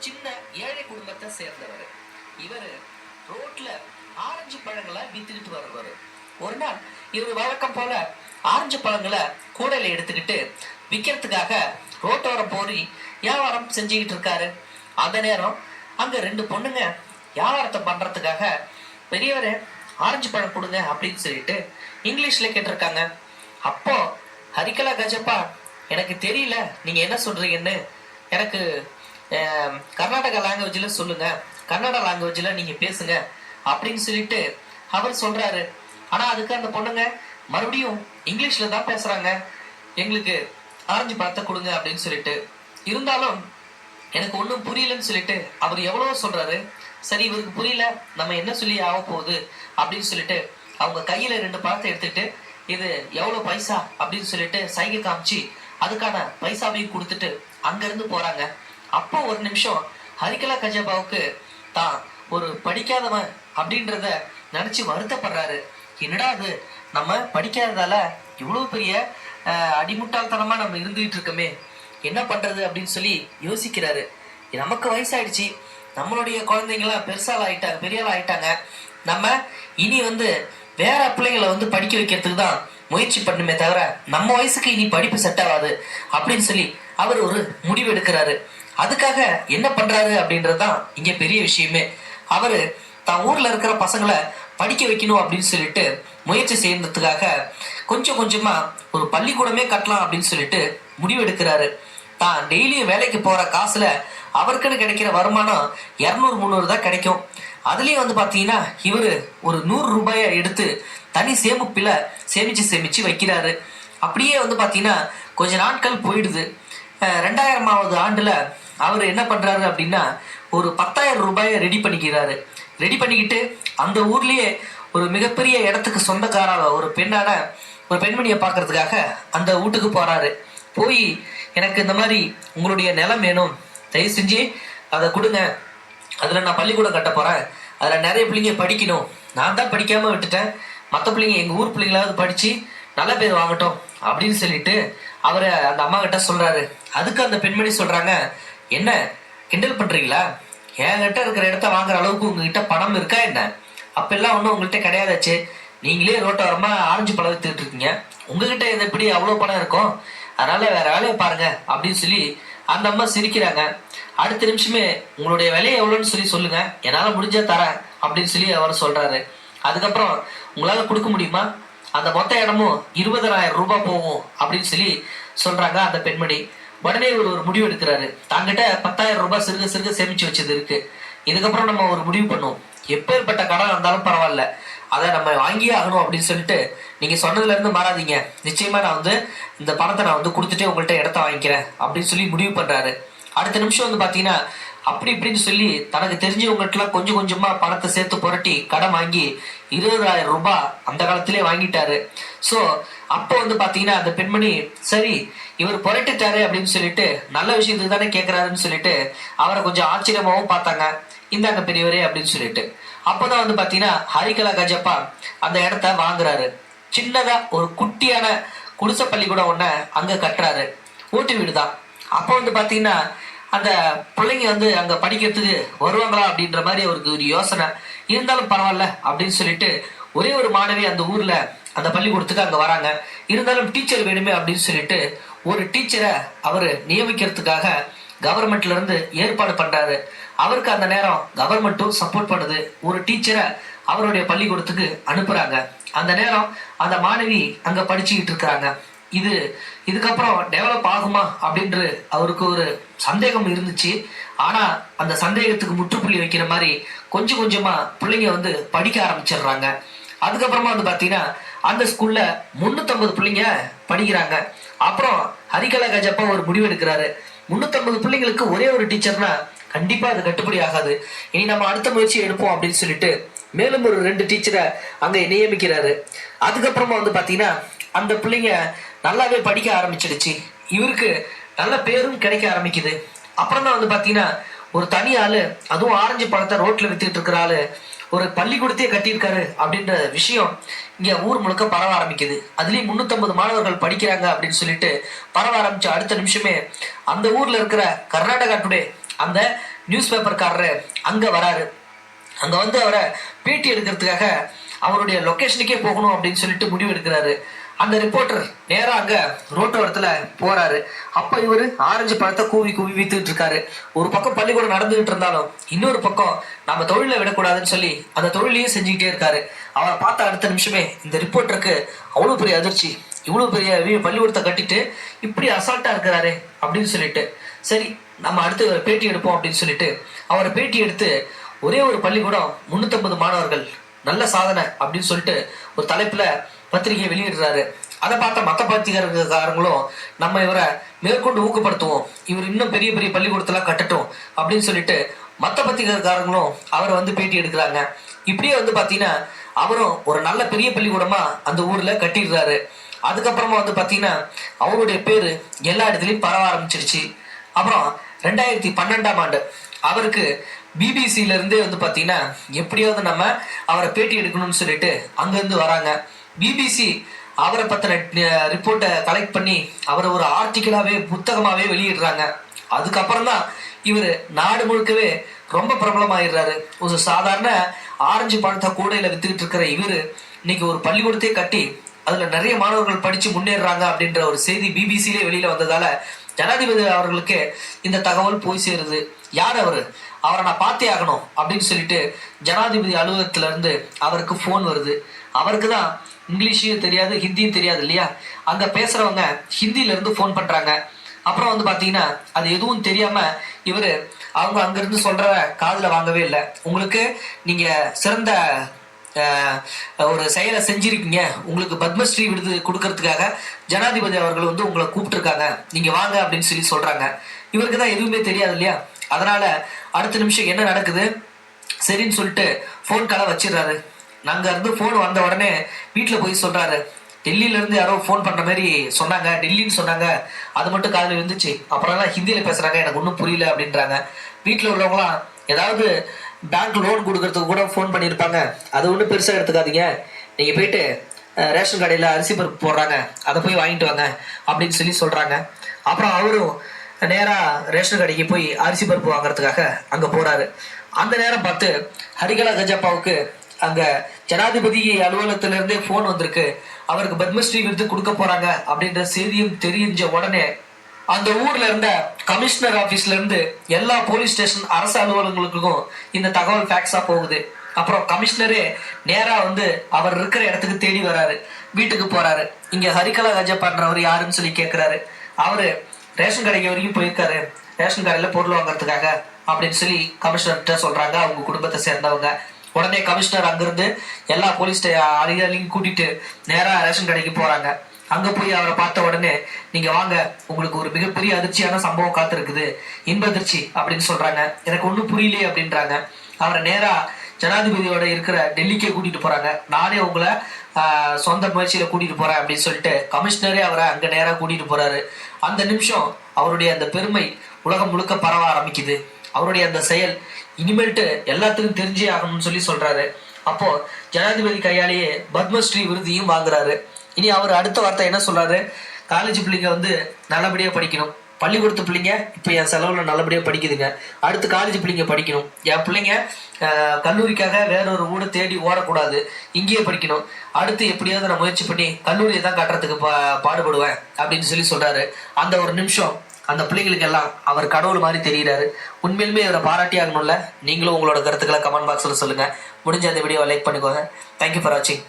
சின்ன ஏழை குடும்பத்தை சேர்ந்தவர். இவர் ரோட்ல ஆரஞ்சு பழங்களை வித்துக்கிட்டு வருவாரு. ஒரு நாள் இவர் வழக்கம் போல ஆரஞ்சு பழங்களை கூடையில எடுத்துக்கிட்டு விற்கிறதுக்காக ரோட்டோரம் போய் வியாபாரம் செஞ்சுக்கிட்டு இருக்காரு. அந்த நேரம் அங்க ரெண்டு பொண்ணுங்க வியாபாரத்தை பண்றதுக்காக பெரியவரே ஆரஞ்சு பழம் கொடுங்க அப்படின்னு சொல்லிட்டு இங்கிலீஷ்ல கேட்டிருக்காங்க. அப்போ ஹரிகலா கஜப்பா, எனக்கு தெரியல நீங்க என்ன சொல்றீங்கன்னு, எனக்கு கர்நாடகா லாங்குவேஜ்ல சொல்லுங்க, கன்னடா லாங்குவேஜ்ல நீங்க பேசுங்க அப்படின்னு சொல்லிட்டு அவர் சொல்றாரு. ஆனா அதுக்கு அந்த பொண்ணுங்க மறுபடியும் இங்கிலீஷ்ல தான் பேசுறாங்க. எங்களுக்கு ஆரஞ்சு பழத்தை கொடுங்க அப்படின்னு சொல்லிட்டு. இருந்தாலும் எனக்கு ஒன்றும் புரியலன்னு சொல்லிட்டு அவர் எவ்வளவோ சொல்றாரு. சரி, இவருக்கு புரியல, நம்ம என்ன சொல்லி ஆக போகுது அப்படின்னு சொல்லிட்டு அவங்க கையில ரெண்டு பழத்தை எடுத்துட்டு இது எவ்வளவு பைசா அப்படின்னு சொல்லிட்டு சைகை காமிச்சு அதுக்கான பைசாவையும் கொடுத்துட்டு அங்கிருந்து போறாங்க. அப்போ ஒரு நிமிஷம் ஹரிகலா கஜபாவுக்கு தான் ஒரு படிக்காதவன் அப்படின்றத நினைச்சு வருத்தப்படுறாரு. என்னடா அது, நம்ம படிக்காததால இவ்வளவு பெரிய அடிமுட்டாள்தனமா நம்ம இருந்துகிட்டு இருக்கோமே, என்ன பண்றது அப்படின்னு சொல்லி யோசிக்கிறாரு. நமக்கு வயசாயிடுச்சு, நம்மளுடைய குழந்தைங்களாம் பெருசால் ஆயிட்டாங்க, பெரியாள் ஆயிட்டாங்க, நம்ம இனி வேற பிள்ளைங்களை படிக்க வைக்கிறதுக்கு தான் முயற்சி பண்ணுமே தவிர நம்ம வயசுக்கு இனி படிப்பு செட் ஆகாது அப்படின்னு சொல்லி அவர் ஒரு முடிவு எடுக்கிறாரு. அதுக்காக என்ன பண்றாரு அப்படின்றதுதான் இங்க பெரிய விஷயமே. அவரு தான் ஊர்ல இருக்கிற பசங்களை படிக்க வைக்கணும் அப்படின்னு சொல்லிட்டு முயற்சி செய்யறதுக்காக கொஞ்சம் கொஞ்சமா ஒரு பள்ளிக்கூடமே கட்டலாம் அப்படின்னு சொல்லிட்டு முடிவு எடுக்கிறாரு. தான் டெய்லியும் வேலைக்கு போற காசுல அவருக்குன்னு கிடைக்கிற வருமானம் 200-300 தான் கிடைக்கும். அதுலயும் பாத்தீங்கன்னா இவரு ஒரு 100 ரூபாயை எடுத்து தனி சேமிப்பில சேமிச்சு வைக்கிறாரு. அப்படியே பாத்தீங்கன்னா கொஞ்ச நாட்கள் போயிடுது. 2000ஆவது ஆண்டுல அவர் என்ன பண்றாரு அப்படின்னா ஒரு 10,000 ரூபாயை ரெடி பண்ணிக்கிறாரு. ரெடி பண்ணிக்கிட்டு அந்த ஊர்லயே ஒரு மிகப்பெரிய இடத்துக்கு சொந்தக்கார ஒரு பெண்மணியை பார்க்கறதுக்காக அந்த வீட்டுக்கு போறாரு. போய் எனக்கு இந்த மாதிரி உங்களுடைய நிலம் வேணும், தயவு செஞ்சு அதை கொடுங்க, அதில் நான் பள்ளிக்கூடம் கட்ட போகிறேன், அதில் நிறைய பிள்ளைங்க படிக்கணும், நான் தான் படிக்காமல் விட்டுட்டேன், மற்ற பிள்ளைங்க எங்கள் ஊர் பிள்ளைங்களாவது படித்து நல்ல பேர் வாங்கட்டும் அப்படின்னு சொல்லிட்டு அவர் அந்த அம்மா கிட்ட சொல்கிறாரு. அதுக்கு அந்த பெண்மணி சொல்கிறாங்க, என்ன கிண்டல் பண்ணுறீங்களா, என்கிட்ட இருக்கிற இடத்த வாங்குற அளவுக்கு உங்ககிட்ட பணம் இருக்கா என்ன, அப்பெல்லாம் ஒன்றும் உங்கள்கிட்ட கிடையாதாச்சு, நீங்களே ரோட்டோரமாக ஆரஞ்சு பழம் வித்துக்கிட்டு இருக்கீங்க, உங்ககிட்ட இது எப்படி அவ்வளோ பணம் இருக்கும், அதனால வேற வேலையை பாருங்க அப்படின்னு சொல்லி அந்த அம்மா சிரிக்கிறாங்க. அடுத்த நிமிஷமே உங்களுடைய விலையை எவ்வளோன்னு சொல்லி சொல்லுங்க, என்னால் முடிஞ்சா தரேன் அப்படின்னு சொல்லி அவர் சொல்றாரு. அதுக்கப்புறம் உங்களால கொடுக்க முடியுமா, அந்த மொத்த இடமும் 20,000 ரூபாய் போகும் அப்படின்னு சொல்லி சொல்றாங்க அந்த பெண்மணி. உடனே ஒரு முடிவு எடுக்கிறாரு. தாங்கிட்ட 10,000 ரூபாய் சிறுக சிறுக சேமிச்சு வச்சது இருக்கு, இதுக்கப்புறம் நம்ம ஒரு முடிவு பண்ணுவோம், எப்பேற்பட்ட கடன் இருந்தாலும் பரவாயில்ல, அதை நம்ம வாங்கியே ஆகணும் அப்படின்னு சொல்லிட்டு நீங்க சொன்னதுல இருந்து மாறாதீங்க, நிச்சயமா நான் இந்த பணத்தை நான் கொடுத்துட்டே உங்கள்கிட்ட இடத்த வாங்கிக்கிறேன் அப்படின்னு சொல்லி முடிவு பண்றாரு. அடுத்த நிமிஷம் பாத்தீங்கன்னா அப்படி இப்படின்னு சொல்லி தனக்கு தெரிஞ்சவங்ககிட்டலாம் கொஞ்சம் கொஞ்சமா பணத்தை சேர்த்து புரட்டி கடன் வாங்கி 20,000 ரூபாய் அந்த காலத்திலே வாங்கிட்டாரு. ஸோ அப்போ பாத்தீங்கன்னா அந்த பெண்மணி சரி இவர் புரட்டிட்டாரு அப்படின்னு சொல்லிட்டு நல்ல விஷயத்துக்கு தானே கேட்கிறாருன்னு சொல்லிட்டு அவரை கொஞ்சம் ஆச்சரியமாவும் பார்த்தாங்க. இந்தாங்க பெரியவரே அப்படின்னு சொல்லிட்டு. அப்போதான் பாத்தீங்கன்னா ஹரிகலா கஜப்பா அந்த இடத்த வாங்குறாரு. சின்னதா ஒரு குட்டியான குடிசை பள்ளிக்கூடம் ஒன்ன அங்க கட்டுறாரு, ஓட்டு வீடு தான். அப்போ பாத்தீங்கன்னா அந்த பிள்ளைங்க அங்க படிக்கிறதுக்கு வருவாங்களா அப்படின்ற மாதிரி அவருக்கு ஒரு யோசனை. இருந்தாலும் பரவாயில்ல அப்படின்னு சொல்லிட்டு ஒரே ஒரு மாணவி அந்த ஊர்ல அந்த பள்ளிக்கூடத்துக்கு அங்க வராங்க. இருந்தாலும் டீச்சர் வேணுமே அப்படின்னு சொல்லிட்டு ஒரு டீச்சரை அவரு நியமிக்கிறதுக்காக கவர்மெண்ட்ல இருந்து ஏற்பாடு பண்றாரு. அவருக்கு அந்த நேரம் கவர்மெண்ட்டும் சப்போர்ட் பண்ணுது, ஒரு டீச்சரை அவருடைய பள்ளிக்கூடத்துக்கு அனுப்புறாங்க. அந்த நேரம் அந்த மாணவி அங்க படிச்சுக்கிட்டு இருக்கிறாங்க. இதுக்கப்புறம் டெவலப் ஆகுமா அப்படின்ற அவருக்கு ஒரு சந்தேகம் இருந்துச்சு. ஆனா அந்த சந்தேகத்துக்கு முற்றுப்புள்ளி வைக்கிற மாதிரி கொஞ்சம் கொஞ்சமா பிள்ளைங்க படிக்க ஆரம்பிச்சிடுறாங்க. அதுக்கப்புறமா பாத்தீங்கன்னா அந்த ஸ்கூல்ல 350 பிள்ளைங்க படிக்கிறாங்க. அப்புறம் ஹரிகலா கஜப்பா ஒரு முடிவு எடுக்கிறாரு, 350 பிள்ளைங்களுக்கு ஒரே ஒரு டீச்சர்னா கண்டிப்பா அது கட்டுப்படி ஆகாது, இனி நம்ம அடுத்த முயற்சி எடுப்போம் அப்படின்னு சொல்லிட்டு மேலும் ஒரு 2 டீச்சரை அங்க நியமிக்கிறாரு. அதுக்கப்புறமா பாத்தீங்கன்னா அந்த பிள்ளைங்க நல்லாவே படிக்க ஆரம்பிச்சிடுச்சு, இவருக்கு நல்ல பேரும் கிடைக்க ஆரம்பிக்குது. அப்புறம் தான் பாத்தீங்கன்னா ஒரு தனி ஆளு, அதுவும் ஆரஞ்சு பழத்தை ரோட்ல வித்துட்டு இருக்கிற ஆளு ஒரு பள்ளிக்கூடத்தையே கட்டியிருக்காரு அப்படின்ற விஷயம் இங்க ஊர் முழுக்க பரவ ஆரம்பிக்குது. அதுலயும் 350 மாணவர்கள் படிக்கிறாங்க அப்படின்னு சொல்லிட்டு பரவ ஆரம்பிச்ச அடுத்த நிமிஷமே அந்த ஊர்ல இருக்கிற கர்நாடகா டுடே அந்த நியூஸ் பேப்பர்காரரு அங்க வராரு. அங்க வந்து அவரை பேட்டி எடுக்கிறதுக்காக அவருடைய லொகேஷனுக்கே போகணும் அப்படின்னு சொல்லிட்டு முடிவு எடுக்கிறாரு. அந்த ரிப்போர்ட்டர் நேரா அங்க ரோட்டோரத்துல போறாரு. அப்ப இவரு ஆரஞ்சு பழத்தை கூவி கூவி வித்துட்டு இருக்காரு. ஒரு பக்கம் பள்ளிக்கூடம் நடந்துகிட்டு இருந்தாலும் இன்னொரு பக்கம் நம்ம தொழிலை விடக்கூடாதுன்னு சொல்லி அந்த தொழிலையும் செஞ்சுக்கிட்டே இருக்காரு. அவரை பார்த்த அடுத்த நிமிஷமே இந்த ரிப்போர்ட்டருக்கு அவ்வளவு பெரிய அதிர்ச்சி. இவ்வளவு பெரிய பள்ளிக்கூடத்தை கட்டிட்டு இப்படி அசால்ட்டா இருக்கிறாரு அப்படின்னு சொல்லிட்டு, சரி நம்ம அடுத்து பேட்டி எடுப்போம் அப்படின்னு சொல்லிட்டு அவரை பேட்டி எடுத்து ஒரே ஒரு பள்ளிக்கூடம் 350 மாணவர்கள் நல்ல சாதனை அப்படின்னு சொல்லிட்டு ஒரு தலைப்புல பத்திரிகையை வெளியிடுறாரு. அதை பார்த்த மற்ற பத்திரிகைக்காரங்களும் நம்ம இவரை மேற்கொண்டு ஊக்கப்படுத்துவோம், இவர் இன்னும் பெரிய பெரிய பள்ளிக்கூடத்தெல்லாம் கட்டட்டும் அப்படின்னு சொல்லிட்டு மற்ற பத்திரிகைக்காரங்களும் அவரை வந்து பேட்டி எடுக்கிறாங்க. இப்படியே வந்து பாத்தீங்கன்னா அவரும் ஒரு நல்ல பெரிய பள்ளிக்கூடமா அந்த ஊர்ல கட்டிடுறாரு. அதுக்கப்புறமா வந்து பாத்தீங்கன்னா அவருடைய பேரு எல்லா இடத்துலயும் பரவ ஆரம்பிச்சிருச்சு. அப்புறம் 2012ஆம் ஆண்டு அவருக்கு பிபிசில இருந்தே வந்து பாத்தீங்கன்னா எப்படியாவது நம்ம அவரை பேட்டி எடுக்கணும்னு சொல்லிட்டு அங்கிருந்து வராங்க. பிபிசி அவரை பத்தின ரிப்போர்ட்டை கலெக்ட் பண்ணி அவரை ஒரு ஆர்டிக்கலாவே புத்தகமாவே வெளியிடுறாங்க. அதுக்கப்புறம் தான் இவர் நாடு முழுக்கவே ரொம்ப பிரபலமாயிடுறாரு. ஒரு சாதாரண ஆரஞ்சு பழத்தை கூடையில வித்துக்கிட்டு இருக்கிற இவரு இன்னைக்கு ஒரு பள்ளிக்கூடத்தையே கட்டி அதுல நிறைய மாணவர்கள் படிச்சு முன்னேறாங்க அப்படின்ற ஒரு செய்தி பிபிசிலே வெளியில வந்ததால ஜனாதிபதி அவர்களுக்கு இந்த தகவல் போய் சேருது. யார் அவரை நான் பார்த்தே ஆகணும் அப்படின்னு சொல்லிட்டு ஜனாதிபதி அலுவலகத்துல இருந்து அவருக்கு போன் வருது. அவருக்கு தான் இங்கிலீஷையும் தெரியாது ஹிந்தியும் தெரியாது இல்லையா. அங்க பேசுறவங்க ஹிந்தில இருந்து போன் பண்றாங்க. அப்புறம் வந்து பாத்தீங்கன்னா அது எதுவும் தெரியாம இவரு அவங்க அங்கிருந்து சொல்ற காதுல வாங்கவே இல்லை. உங்களுக்கு நீங்க சிறந்த ஒரு செயலை செஞ்சிருக்கீங்க, உங்களுக்கு பத்மஸ்ரீ விருது கொடுக்கறதுக்காக ஜனாதிபதி அவர்கள் வந்து உங்களை கூப்பிட்டுருக்காங்க, நீங்க வாங்க அப்படின்னு சொல்லி சொல்றாங்க. இவருக்கு தான் எதுவுமே தெரியாது இல்லையா. அதனால அடுத்த நிமிஷம் என்ன நடக்குது சரின்னு சொல்லிட்டு போன் காலை வச்சிடறாரு. நாங்க இருந்து போன் வந்த உடனே வீட்டுல போய் சொல்றாரு, டெல்லியில இருந்து யாரோ போன் பண்ற மாதிரி சொன்னாங்க, டெல்லின்னு சொன்னாங்க, அது மட்டும் காதுல இருந்துச்சு, அப்புறம் எல்லாம் ஹிந்தியில பேசுறாங்க, எனக்கு ஒன்றும் புரியல அப்படின்றாங்க. வீட்டுல உள்ளவங்களாம் ஏதாவது பேங்க் லோன் கொடுக்கறதுக்கு கூட ஃபோன் பண்ணியிருப்பாங்க, அது ஒன்றும் பெருசாக எடுத்துக்காதீங்க, நீங்கள் போயிட்டு ரேஷன் கடையில் அரிசி பருப்பு போடுறாங்க அதை போய் வாங்கிட்டு வாங்க அப்படின்னு சொல்லி சொல்கிறாங்க. அப்புறம் அவரும் நேராக ரேஷன் கடைக்கு போய் அரிசி பருப்பு வாங்குறதுக்காக அங்கே போகிறாரு. அந்த நேரம் பார்த்து ஹரிகலா கஜப்பாவுக்கு அங்கே ஜனாதிபதி அலுவலகத்திலேருந்தே ஃபோன் வந்திருக்கு, அவருக்கு பத்மஸ்ரீ விருது கொடுக்க போகிறாங்க அப்படின்ற செய்தியும் தெரிஞ்ச உடனே அந்த ஊர்ல இருந்த கமிஷனர் ஆபீஸ்ல இருந்து எல்லா போலீஸ் ஸ்டேஷன் அரசு அலுவலகங்களுக்கும் இந்த தகவல் ஃபேக்ஸா போகுது. அப்புறம் கமிஷனரே நேரா வந்து அவர் இருக்கிற இடத்துக்கு தேடி வராரு, வீட்டுக்கு போறாரு. இங்க ஹரிகலா கஜப்பான்றவர் யாருன்னு சொல்லி கேட்கிறாரு. அவரு ரேஷன் கடைக்கு வரைக்கும் போயிருக்காரு, ரேஷன் கடையில பொருள் வாங்கறதுக்காக அப்படின்னு சொல்லி கமிஷனர்கிட்ட சொல்றாங்க அவங்க குடும்பத்தை சேர்ந்தவங்க. உடனே கமிஷனர் அங்கிருந்து எல்லா போலீஸ் அதிகாரிகளையும் கூட்டிட்டு நேரா ரேஷன் கடைக்கு போறாங்க. அங்க போய் அவரை பார்த்த உடனே நீங்க வாங்க, உங்களுக்கு ஒரு மிகப்பெரிய அதிர்ச்சியான சம்பவம் காத்திருக்குது, இன்ப அதிர்ச்சி அப்படின்னு சொல்றாங்க. எனக்கு ஒன்றும் புரியலையே அப்படின்றாங்க. அவரை நேரா ஜனாதிபதியோட இருக்கிற டெல்லிக்கே கூட்டிட்டு போறாங்க. நானே உங்களை சொந்த முயற்சியில கூட்டிட்டு போறேன் அப்படின்னு சொல்லிட்டு கமிஷனரே அவரை அங்க நேரா கூட்டிட்டு போறாரு. அந்த நிமிஷம் அவருடைய அந்த பெருமை உலகம் முழுக்க பரவ ஆரம்பிக்குது. அவருடைய அந்த செயல் இனிமேல்ட்டு எல்லாத்துக்கும் தெரிஞ்சே ஆகணும்னு சொல்லி சொல்றாரு. அப்போ ஜனாதிபதி கையாலேயே பத்மஸ்ரீ விருதியும் வாங்குறாரு. இனி அவர் அடுத்த வார்த்தை என்ன சொல்றாரு, காலேஜ் பிள்ளைங்க வந்து நல்லபடியா படிக்கணும், பள்ளிக்கூடத்து பிள்ளைங்க இப்போ என் செலவுல நல்லபடியா படிக்குதுங்க, அடுத்து காலேஜ் பிள்ளைங்க படிக்கணும், என் பிள்ளைங்க கல்லூரிக்காக வேறொரு ஊரை தேடி ஓடக்கூடாது, இங்கேயே படிக்கணும், அடுத்து எப்படியாவது நான் முயற்சி பண்ணி கல்லூரியை தான் கட்டுறதுக்கு பாடுபடுவேன் அப்படின்னு சொல்லி சொல்றாரு. அந்த ஒரு நிமிஷம் அந்த பிள்ளைங்களுக்கு எல்லாம் அவர் கடவுள் மாதிரி தெரிகிறாரு. உண்மையிலுமே இவரை பாராட்டி ஆகணும்ல. நீங்களும் உங்களோட கருத்துக்களை கமெண்ட் பாக்ஸ்ல சொல்லுங்க. முடிஞ்ச அந்த வீடியோவை லைக் பண்ணிக்கோங்க. தேங்க்யூ ஃபார் வாட்சிங்.